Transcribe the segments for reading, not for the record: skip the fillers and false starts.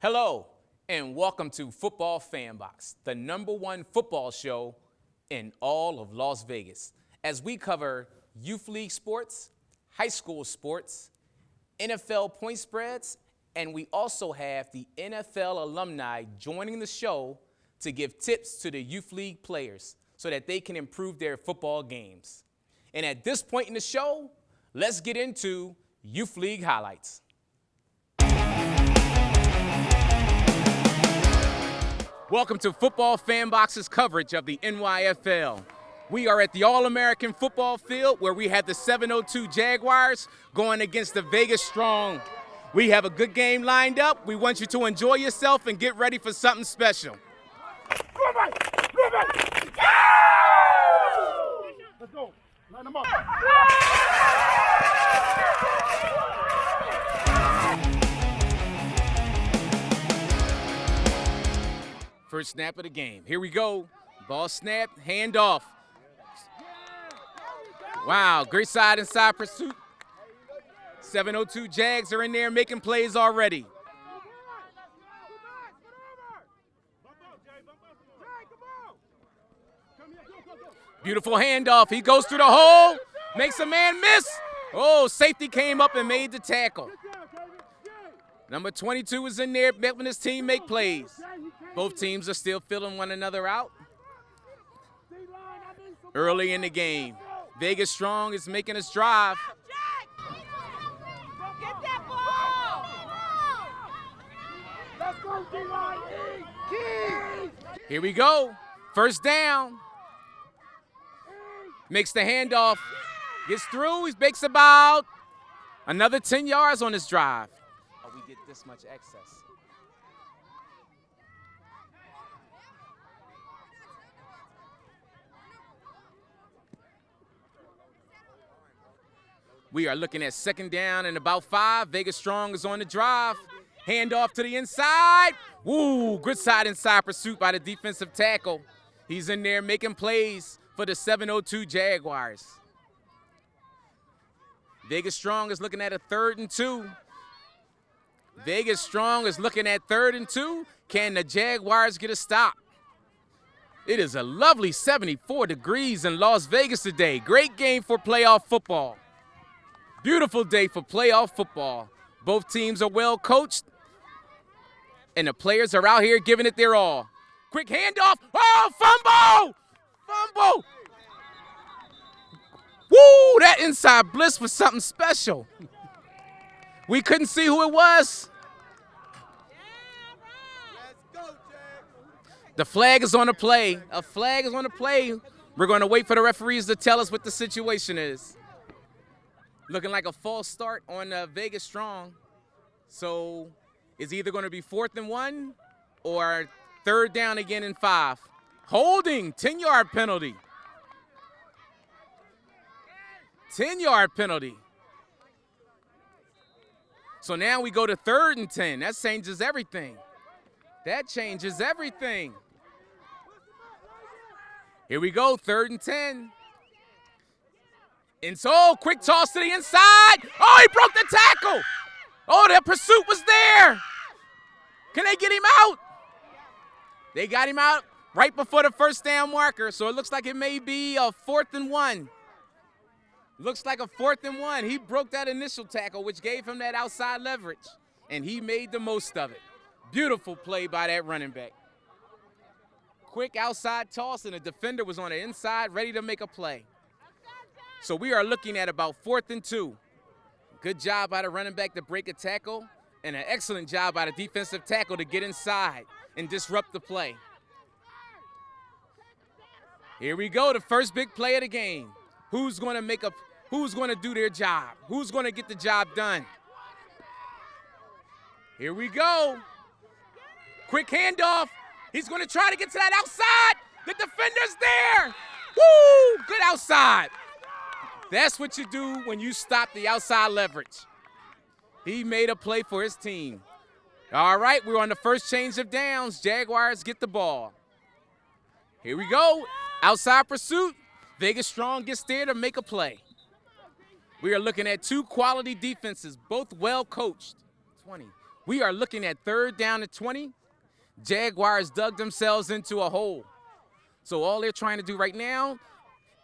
Hello, and welcome to Football FanBox, the #1 football show in all of Las Vegas, as we cover youth league sports, high school sports, NFL point spreads, and we also have the NFL alumni joining the show to give tips to the youth league players so that they can improve their football games. And at this point in the show, let's get into youth league highlights. Welcome to Football FanBox's coverage of the NYFL. We are at the All-American football field where we have the 702 Jaguars going against the Vegas Strong. We have a good game lined up. We want you to enjoy yourself and get ready for something special. Let's go. Line them up. First snap of the game. Here we go. Ball snap, handoff. Wow, great side-and-side pursuit. 702 Jags are in there making plays already. Beautiful handoff. He goes through the hole, makes a man miss. Oh, safety came up and made the tackle. Number 22 is in there helping his team make plays. Both teams are still filling one another out. Early in the game, Vegas Strong is making his drive. Get that ball! Let's go, D-Line. Here we go. First down. Makes the handoff. Gets through. He makes about another 10 yards on this drive. Oh, we get this much excess. We are looking at second down and about 5. Vegas Strong is on the drive. Handoff to the inside. Woo, good side-inside pursuit by the defensive tackle. He's in there making plays for the 702 Jaguars. Vegas Strong is looking at a 3rd and 2. Vegas Strong is looking at 3rd and 2. Can the Jaguars get a stop? It is a lovely 74 degrees in Las Vegas today. Great game for playoff football. Beautiful day for playoff football. Both teams are well coached, and the players are out here giving it their all. Quick handoff. Oh, fumble! Fumble! Woo, that inside blitz was something special. We couldn't see who it was. The flag is on the play. A flag is on the play. We're going to wait for the referees to tell us what the situation is. Looking like a false start on Vegas Strong. So it's either going to be 4th and 1 or 3rd down again and 5. Holding, 10-yard penalty. 10-yard penalty. So now we go to 3rd and 10. That changes everything. That changes everything. Here we go, 3rd and 10. And so, quick toss to the inside. Oh, he broke the tackle. Oh, that pursuit was there. Can they get him out? They got him out right before the first down marker, so it looks like it may be a 4th and 1. Looks like a 4th and 1. He broke that initial tackle, which gave him that outside leverage, and he made the most of it. Beautiful play by that running back. Quick outside toss, and the defender was on the inside, ready to make a play. So we are looking at about 4th and 2. Good job by the running back to break a tackle, and an excellent job by the defensive tackle to get inside and disrupt the play. Here we go, the first big play of the game. Who's going to do their job? Who's going to get the job done? Here we go. Quick handoff. He's going to try to get to that outside. The defender's there. Woo! Good outside. That's what you do when you stop the outside leverage. He made a play for his team. All right, we're on the first change of downs. Jaguars get the ball. Here we go. Outside pursuit. Vegas Strong gets there to make a play. We are looking at 2 quality defenses, both well coached. 20. We are looking at 3rd down and 20. Jaguars dug themselves into a hole. So all they're trying to do right now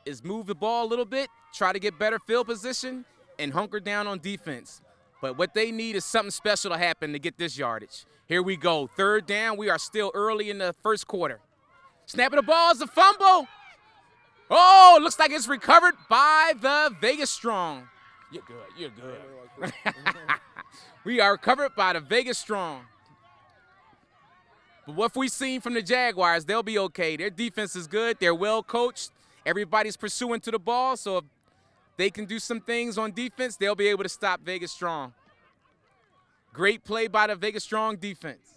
is move the ball a little bit, try to get better field position, and hunker down on defense. But what they need is something special to happen to get this yardage. Here we go, 3rd down. We are still early in the first quarter. Snapping the ball is a fumble. Oh, looks like it's recovered by the Vegas Strong. You're good, you're good. We are recovered by the Vegas Strong. But what we've seen from the Jaguars, they'll be okay. Their defense is good. They're well coached. Everybody's pursuing to the ball, so if they can do some things on defense, they'll be able to stop Vegas Strong. Great play by the Vegas Strong defense.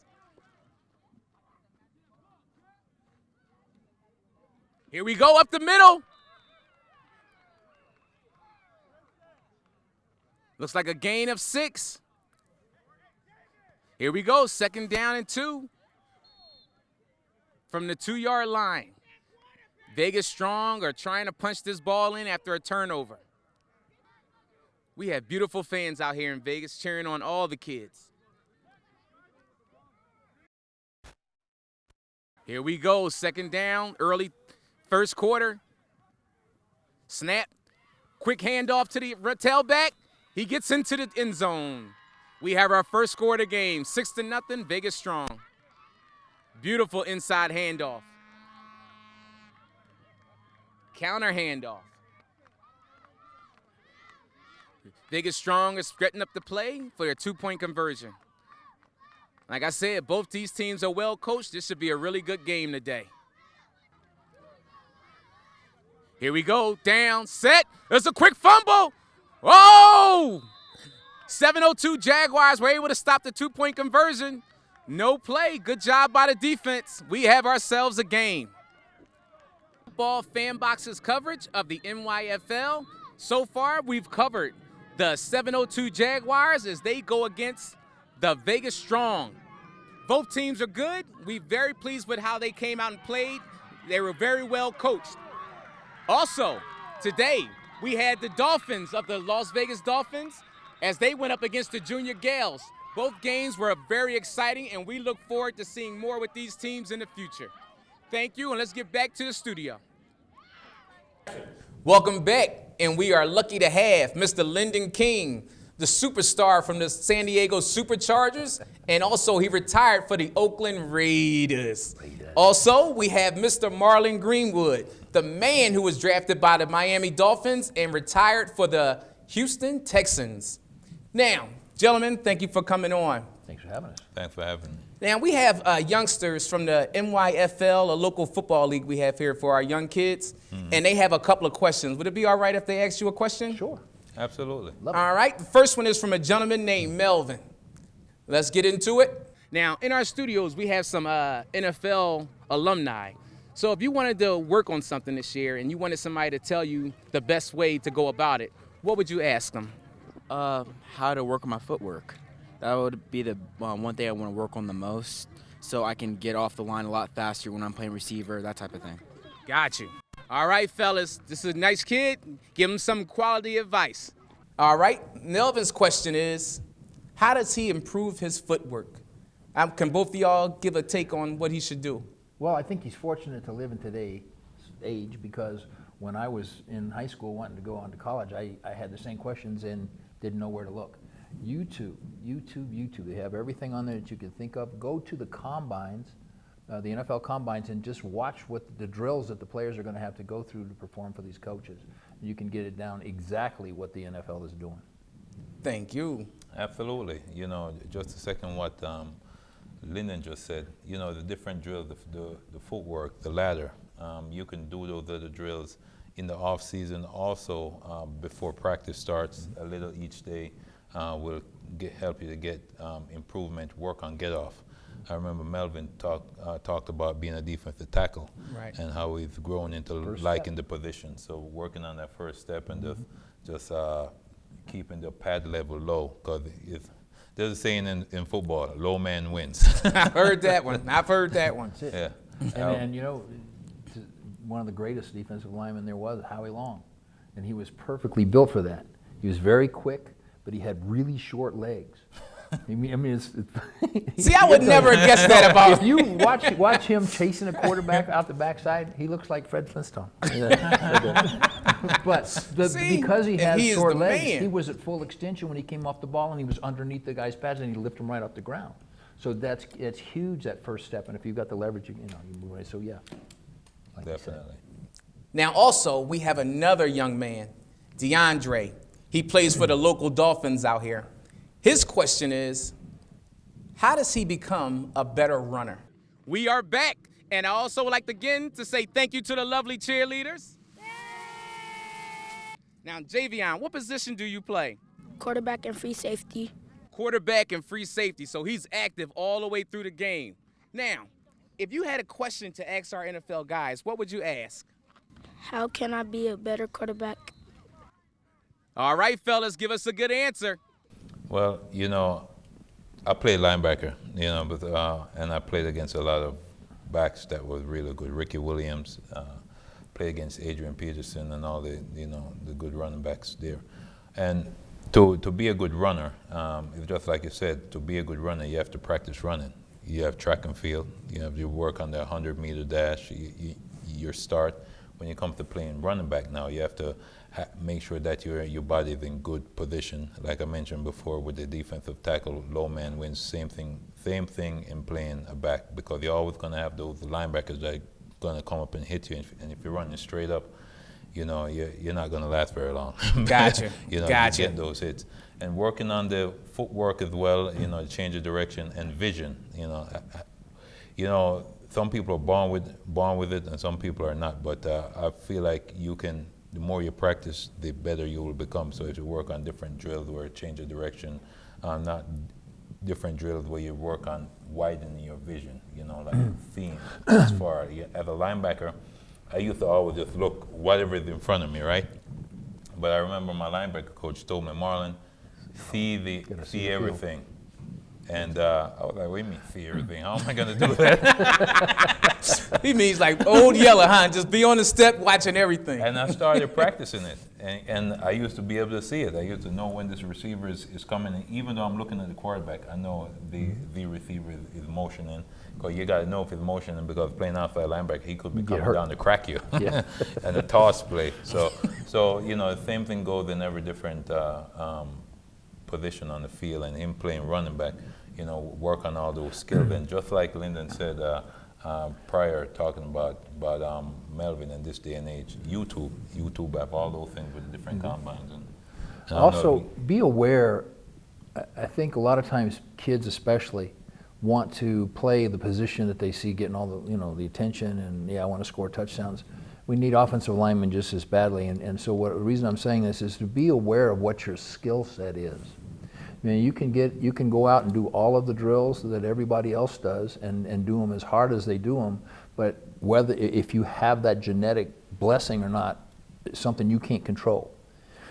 Here we go up the middle. Looks like a gain of 6. Here we go, 2nd down and 2 from the 2-yard line. Vegas Strong are trying to punch this ball in after a turnover. We have beautiful fans out here in Vegas cheering on all the kids. Here we go, 2nd down, early first quarter. Snap, quick handoff to the tailback. He gets into the end zone. We have our first score of the game, 6-0, Vegas Strong. Beautiful inside handoff. Counter handoff. Vegas Strong is setting up the play for a 2-point conversion. Like I said, both these teams are well coached. This should be a really good game today. Here we go, down, set. There's a quick fumble. Oh! 7:02 Jaguars were able to stop the 2-point conversion. No play. Good job by the defense. We have ourselves a game. Ball FanBox's coverage of the NYFL. So far, we've covered the 7:02 Jaguars as they go against the Vegas Strong. Both teams are good. We're very pleased with how they came out and played. They were very well coached. Also, today, we had the Dolphins of the Las Vegas Dolphins as they went up against the Junior Gales. Both games were very exciting, and we look forward to seeing more with these teams in the future. Thank you, and let's get back to the studio. Welcome back, and we are lucky to have Mr. Linden King, the superstar from the San Diego Superchargers, and also he retired for the Oakland Raiders. Also, we have Mr. Morlon Greenwood, the man who was drafted by the Miami Dolphins and retired for the Houston Texans. Now, gentlemen, thank you for coming on. Thanks for having us. Thanks for having me. Now, we have youngsters from the NYFL, a local football league we have here for our young kids, and they have a couple of questions. Would it be all right if they asked you a question? Sure. Absolutely. All right, the first one is from a gentleman named Melvin. Let's get into it. Now, in our studios, we have some NFL alumni. So if you wanted to work on something this year and you wanted somebody to tell you the best way to go about it, what would you ask them? How to work on my footwork. That would be the one thing I want to work on the most, so I can get off the line a lot faster when I'm playing receiver, that type of thing. Got you. All right, fellas, this is a nice kid. Give him some quality advice. All right, Melvin's question is, how does he improve his footwork? Can both of y'all give a take on what he should do? Well, I think he's fortunate to live in today's age because when I was in high school wanting to go on to college, I had the same questions and didn't know where to look. YouTube. They have everything on there that you can think of. Go to the combines, the NFL combines, and just watch what the drills that the players are going to have to go through to perform for these coaches. You can get it down exactly what the NFL is doing. Thank you. Absolutely. You know, just to second what Linden just said, you know, the different drills, the footwork, the ladder, you can do those other drills in the off season also before practice starts. A little each day will help you to get improvement, work on get off. I remember Melvin talked about being a defensive tackle, right, and how we've grown into liking the position. So working on that first step and just keeping the pad level low, because there's a saying in football, low man wins. I've heard that one. That's it. Yeah. And you know, one of the greatest defensive linemen there was Howie Long, and he was perfectly built for that. He was very quick, but he had really short legs. I mean, it's See, I would never have guessed that about if you watch him chasing a quarterback out the backside, he looks like Fred Flintstone. But See, because he and has he is short the legs, man. he was at full extension when he came off the ball, and he was underneath the guy's pads, and he lifted him right off the ground. So it's huge, that first step, and if you've got the leverage, you move away. So yeah, like you said. Definitely. Now, also, we have another young man, DeAndre. He plays for the local Dolphins out here. His question is, how does he become a better runner? We are back, and I also would like again to say thank you to the lovely cheerleaders. Now, Javion, what position do you play? Quarterback and free safety. Quarterback and free safety, so he's active all the way through the game. Now, if you had a question to ask our NFL guys, what would you ask? How can I be a better quarterback? All right, fellas, give us a good answer. Well, I played linebacker, but and I played against a lot of backs that were really good. Ricky Williams, played against Adrian Peterson and all the good running backs there. And to be a good runner, it's just like you said, to be a good runner, you have to practice running. You have track and field. You have to work on the 100-meter dash. Your start. When you come to playing running back now, you have to make sure that your body is in good position. Like I mentioned before, with the defensive tackle, low man wins. Same thing in playing a back, because you're always going to have those linebackers that are going to come up and hit you. And if you're running straight up, you're not going to last very long. Gotcha. You Gotcha. get those hits. And working on the footwork as well, change of direction and vision. Some people are born with it, and some people are not. But I feel like the more you practice, the better you will become. So if you work on different drills where you change of direction, not different drills where you work on widening your vision, like seeing as far. As a linebacker, I used to always just look whatever is in front of me, right? But I remember my linebacker coach told me, Morlon, see everything. And I was like, what do you mean, see everything? How am I going to do that? He means like old Yeller, huh? Just be on the step watching everything. And I started practicing it. And I used to be able to see it. I used to know when this receiver is coming. And even though I'm looking at the quarterback, I know the receiver is motioning. Because you got to know if he's motioning, because playing outside linebacker, he could be coming down to crack you. Yeah. And a toss play. So the same thing goes in every different position on the field. And him playing running back, work on all those skills. And just like Linden said prior, talking about Melvin in this day and age, YouTube have all those things with the different combines. And Also, be aware, I think a lot of times kids especially want to play the position that they see getting all the attention, and I want to score touchdowns. We need offensive linemen just as badly, and so the reason I'm saying this is to be aware of what your skill set is. I mean, you can go out and do all of the drills that everybody else does and do them as hard as they do them, but if you have that genetic blessing or not, it's something you can't control.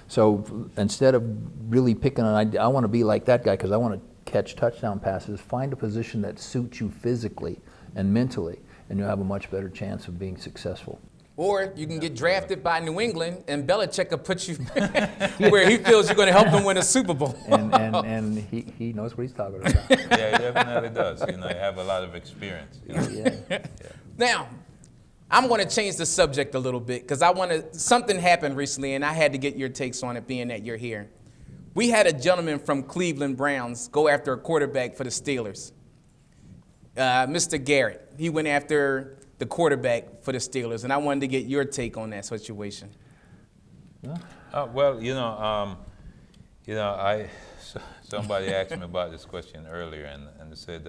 So instead of really picking I want to be like that guy because I want to catch touchdown passes, find a position that suits you physically and mentally, and you'll have a much better chance of being successful. Or you can get drafted by New England, and Belichick will put you where he feels you're going to help him win a Super Bowl. And he knows what he's talking about. Yeah, he definitely does. You have a lot of experience. Yeah. Now, I'm going to change the subject a little bit because something happened recently, and I had to get your takes on it, being that you're here. We had a gentleman from Cleveland Browns go after a quarterback for the Steelers. Mr. Garrett, he went after the quarterback for the Steelers, and I wanted to get your take on that situation. Somebody asked me about this question earlier, and they said,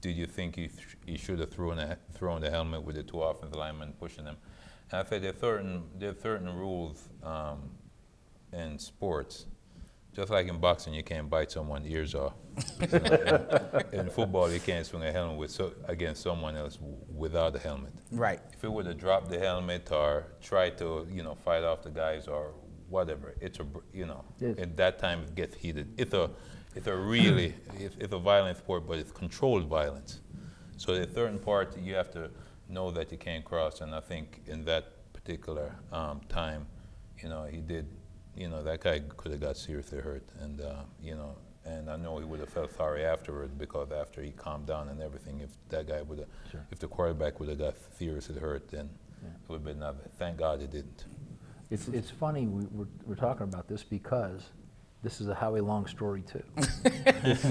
did you think he should have thrown the helmet with the two offensive linemen pushing him? And I said there are certain rules in sports. Just like in boxing, you can't bite someone's ears off. In football, you can't swing a helmet against someone else without a helmet. Right. If it would have dropped the helmet or tried to, fight off the guys or whatever, at that time it gets heated. It's a violent sport, but it's controlled violence. So the certain part you have to know that you can't cross, and I think in that particular time, he did you know, that guy could have got seriously hurt, and you know, and I know he would have felt sorry afterwards, because after he calmed down and everything, if that guy would have, if the quarterback would have got seriously hurt, then it would have been nothing. Thank God he didn't. It's funny we're talking about this because this is a Howie Long story too.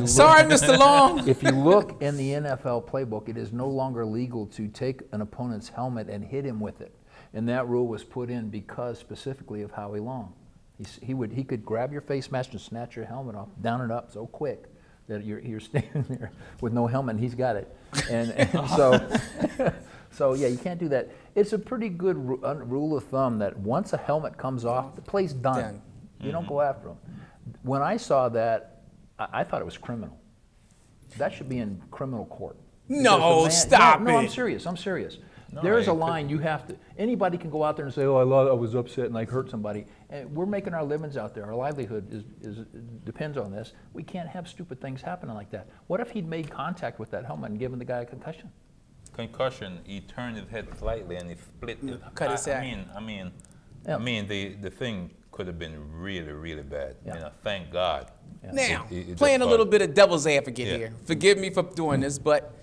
Sorry, Mr. Long. If you look in the NFL playbook, it is no longer legal to take an opponent's helmet and hit him with it. And that rule was put in because specifically of Howie Long. He could grab your face mask and snatch your helmet off, down and up so quick that you're standing there with no helmet and he's got it. And so yeah, you can't do that. It's a pretty good rule of thumb that once a helmet comes off, the play's done. You don't go after them. When I saw that, I thought it was criminal. That should be in criminal court. No, stop it. No, I'm serious. No, There is a line you have to, anybody can go out there and say, oh, I was upset and like hurt somebody. And we're making our livings out there. Our livelihood depends on this. We can't have stupid things happening like that. What if he'd made contact with that helmet and given the guy a concussion? Concussion, he turned his head slightly and he split it. Cut his head. I mean, the thing could have been really, really bad. Yeah. You know, thank God. Now, It playing a just little caused- bit of devil's advocate Yeah. here. Forgive me for doing this, but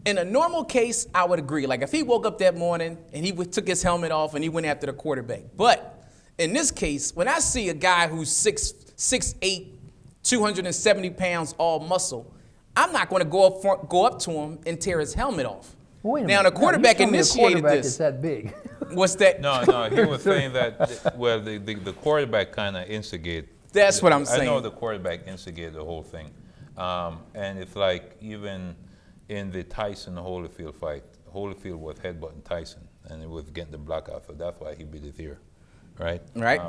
in a normal case, I would agree. Like if he woke up that morning and he took his helmet off and he went after the quarterback. But in this case, when I see a guy who's 6'8", 270 pounds, all muscle, I'm not going to go up to him and tear his helmet off. Well, wait a Now minute. the quarterback No, you told me the initiated quarterback this. is that big. What's that? No, he was saying that, well, the quarterback kind of instigated. That's what I'm saying. I know the quarterback instigated the whole thing. And it's like even in the Tyson-Holyfield fight, Holyfield was headbutting Tyson, and it was getting the blockout, so that's why he beat his ear, right? Right.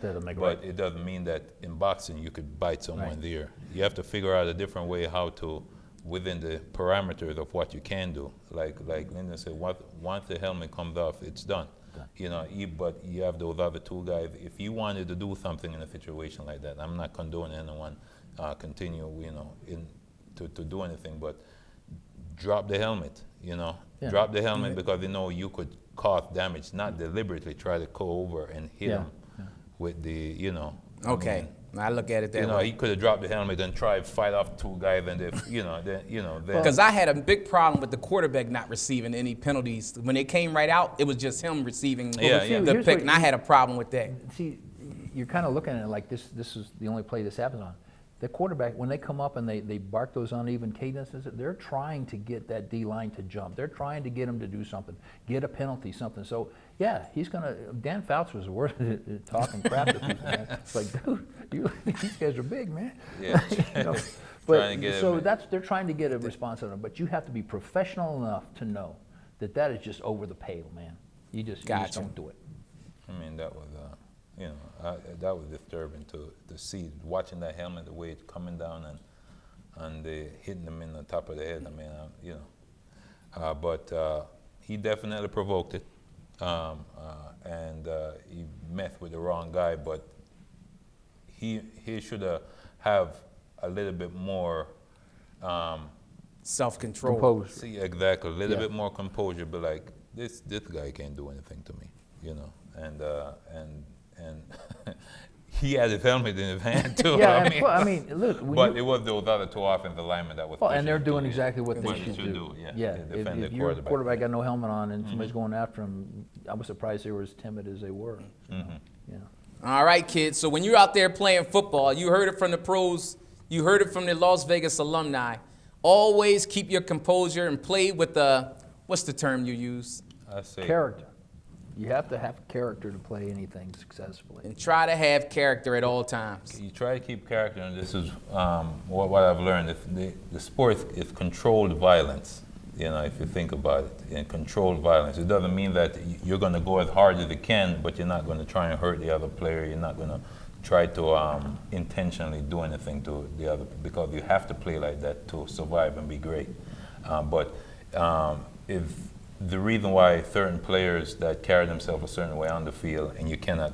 Doesn't make But right. it doesn't mean that in boxing you could bite someone in the ear. You have to figure out a different way how to, within the parameters of what you can do. Like Linden said, once the helmet comes off, it's done. You know, but you have those other two guys. If you wanted to do something in a situation like that, I'm not condoning anyone continue, you know, to do anything, but drop the helmet, you know. Yeah. Drop the helmet because you know you could cause damage, not deliberately try to go over and hit him with the, you know. Okay. I look at it that You know, way. he could have dropped the helmet and tried to fight off two guys, and then, then. Because I had a big problem with the quarterback not receiving any penalties. When it came right out, it was just him receiving Yeah, yeah. the Here's pick, what and I had a problem with that. See, you're kind of looking at it like this is the only play this happens on. The quarterback, when they come up and they bark those uneven cadences, they're trying to get that D-line to jump. They're trying to get him to do something, get a penalty, something. So, yeah, he's going to – Dan Fouts was the worst at talking crap to people, man. It's like, dude, these guys are big, man. Yeah. You know? Trying to get So him. they're trying to get a response out of them. But you have to be professional enough to know that is just over the pale, man. You just Gotcha. don't do it. I mean, that was, that was disturbing to see, watching that helmet, the way it's coming down and they hitting them in the top of the head. I mean, but he definitely provoked it, and he messed with the wrong guy. But he should have a little bit more. Self-control. Composed. See, exactly, a little Yeah. bit more composure, but like this guy can't do anything to me, you know, and he had his helmet in his hand too. Yeah, I I mean, mean, look. when but you- it was those other two offensive linemen that was. Well, pushing and they're him doing to- exactly what what they should do. Yeah, if, to defend if the your quarterback. quarterback got no helmet on and somebody's going after him, I was surprised they were as timid as they were. Mm-hmm. Yeah. All right, kids. So when you're out there playing football, you heard it from the pros. You heard it from the Las Vegas alumni. Always keep your composure and play with the, what's the term you use? I say Character. You have to have character to play anything successfully. And try to have character at all times. you try to keep character, and this is what I've learned. If the sport is controlled violence, you know, if you think about it, in controlled violence, it doesn't mean that you're going to go as hard as you can, but you're not going to try and hurt the other player. You're not going to try to intentionally do anything to the other, because you have to play like that to survive and be great. But if the reason why certain players that carry themselves a certain way on the field, and you cannot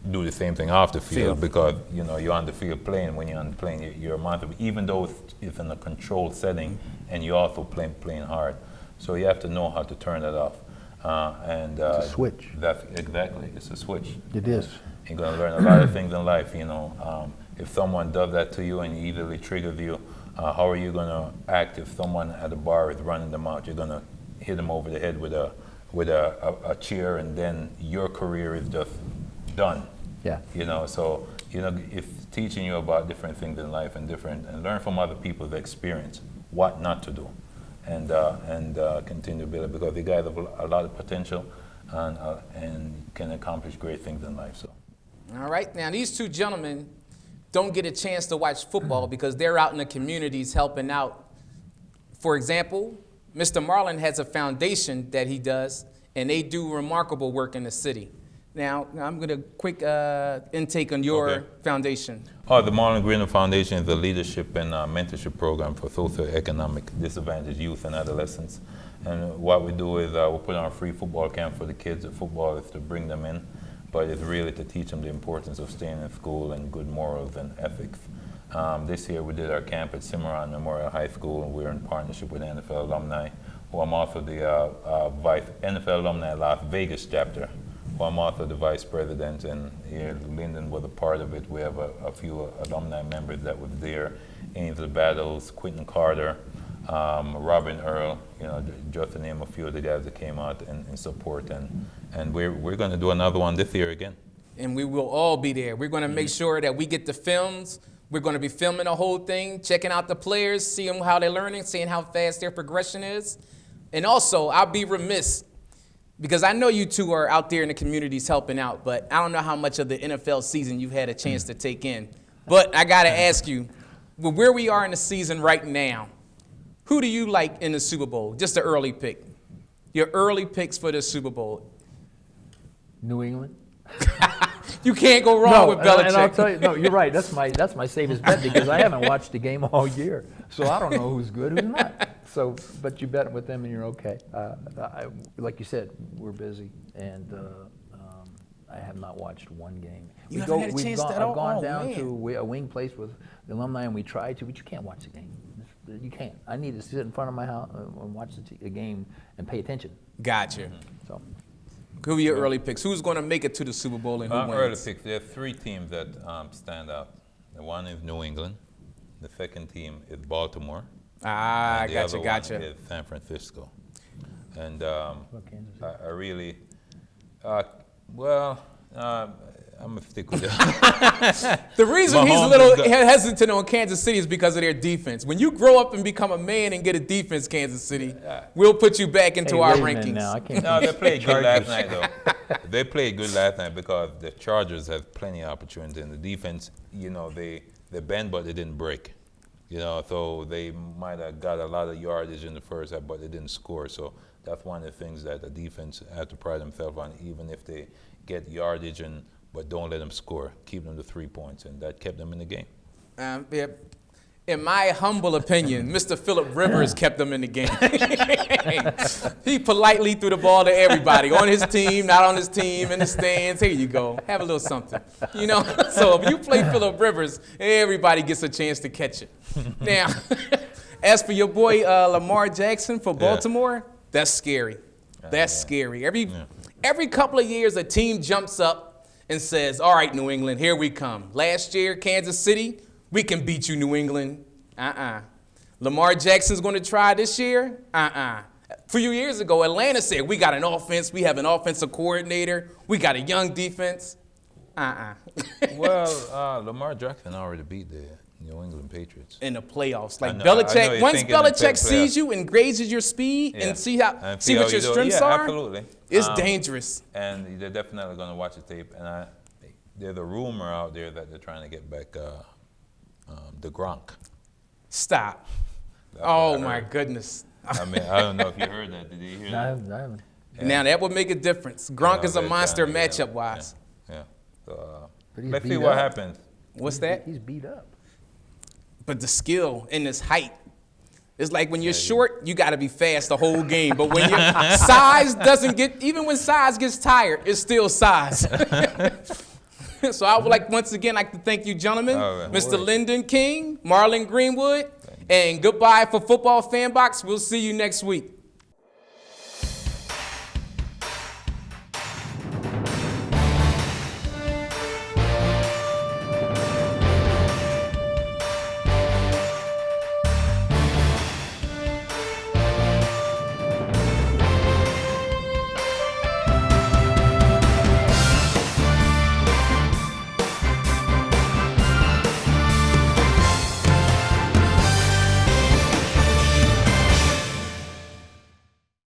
do the same thing off the field because you know you're on the field playing. When you're on the plane, you're a monster. Even though it's in a controlled setting, and you're also playing hard, so you have to know how to turn that off. And It's a switch. That's exactly, it's a switch. It is. You're going to learn a lot of things in life, you know. If someone does that to you and easily triggers you, how are you going to act if someone at the bar is running them out? You're going to hit them over the head with a chair, and then your career is just done. Yeah. You know, so it's teaching you about different things in life and learn from other people's experience what not to do, and continue to build it, because you guys have a lot of potential and can accomplish great things in life. So. All right, now these two gentlemen don't get a chance to watch football because they're out in the communities helping out. For example, Mr. Morlon has a foundation that he does, and they do remarkable work in the city. Now, I'm going to quick intake on your foundation. Oh, the Morlon Greenwood Foundation is a leadership and mentorship program for socioeconomic disadvantaged youth and adolescents. And what we do is we put on a free football camp for the kids. The football is to bring them in, but it's really to teach them the importance of staying in school and good morals and ethics. This year we did our camp at Cimarron Memorial High School, and we're in partnership with NFL Alumni, who I'm also the vice NFL Alumni Las Vegas chapter. I'm also the vice president, and here Linden was a part of it. We have a few alumni members that was there. Ainsley Battles, Quentin Carter, Robin Earl, you know, just to name a few of the guys that came out in support. And we're going to do another one this year again. And we will all be there. We're going to make sure that we get the films. We're going to be filming the whole thing, checking out the players, seeing how they're learning, seeing how fast their progression is. And also, I'll be remiss, because I know you two are out there in the communities helping out, but I don't know how much of the NFL season you've had a chance to take in. But I got to ask you, with where we are in the season right now, who do you like in the Super Bowl? Just an early pick. Your early picks for the Super Bowl. New England. You can't go wrong with Belichick. And I'll tell you, no, you're right. That's my safest bet, because I haven't watched the game all year, so I don't know who's good, who's not. So, but you bet with them and you're okay. Like you said, we're busy, and I have not watched one game. You haven't had a chance at all? I've gone down to a wing place with the alumni, and we tried to, but you can't watch the game. You can't. I need to sit in front of my house and watch the game and pay attention. Gotcha. So. Who are your early picks? Who's going to make it to the Super Bowl and who wins? Early picks, there are three teams that stand out. The one is New England. The second team is Baltimore. Ah, and gotcha. The other one is San Francisco. And I really, I'm going to stick with that. The reason he's a little hesitant on Kansas City is because of their defense. When you grow up and become a man and get a defense, Kansas City, we'll put you back into our rankings. No, they played good last night, though. They played good last night because the Chargers have plenty of opportunity. And the defense, you know, they bend, but they didn't break. You know, so they might have got a lot of yardage in the first half, but they didn't score. So that's one of the things that the defense has to pride themselves on, even if they get yardage but don't let them score. Keep them to 3 points, and that kept them in the game. In my humble opinion, Mr. Phillip Rivers kept them in the game. He politely threw the ball to everybody, on his team, not on his team, in the stands. Here you go. Have a little something. You know, so if you play Phillip Rivers, everybody gets a chance to catch it. Now, as for your boy Lamar Jackson for Baltimore, that's scary. That's scary. Every couple of years, a team jumps up and says, all right, New England, here we come. Last year, Kansas City, we can beat you, New England. Lamar Jackson's going to try this year? A few years ago, Atlanta said, we got an offense, we have an offensive coordinator, we got a young defense. Well, Lamar Jackson already beat the New England Patriots. In the playoffs. Like Belichick, once Belichick sees you and gauges your speed and see what your strengths are, absolutely. It's dangerous. And they're definitely going to watch the tape. And there's a rumor out there that they're trying to get back the Gronk. Stop. Oh, my goodness. I mean, I don't know if you heard that. Did you hear that? I haven't. Now, that would make a difference. Gronk is a monster matchup-wise. Yeah. So, But let's see what happens. What's that? He's beat up. But the skill and this height, it's like when you're short, you got to be fast the whole game. But when your size doesn't get, even when size gets tired, it's still size. So I would once again like to thank you, gentlemen, Mr. Linden King, Marlon Greenwood, and goodbye for Football FanBox. We'll see you next week.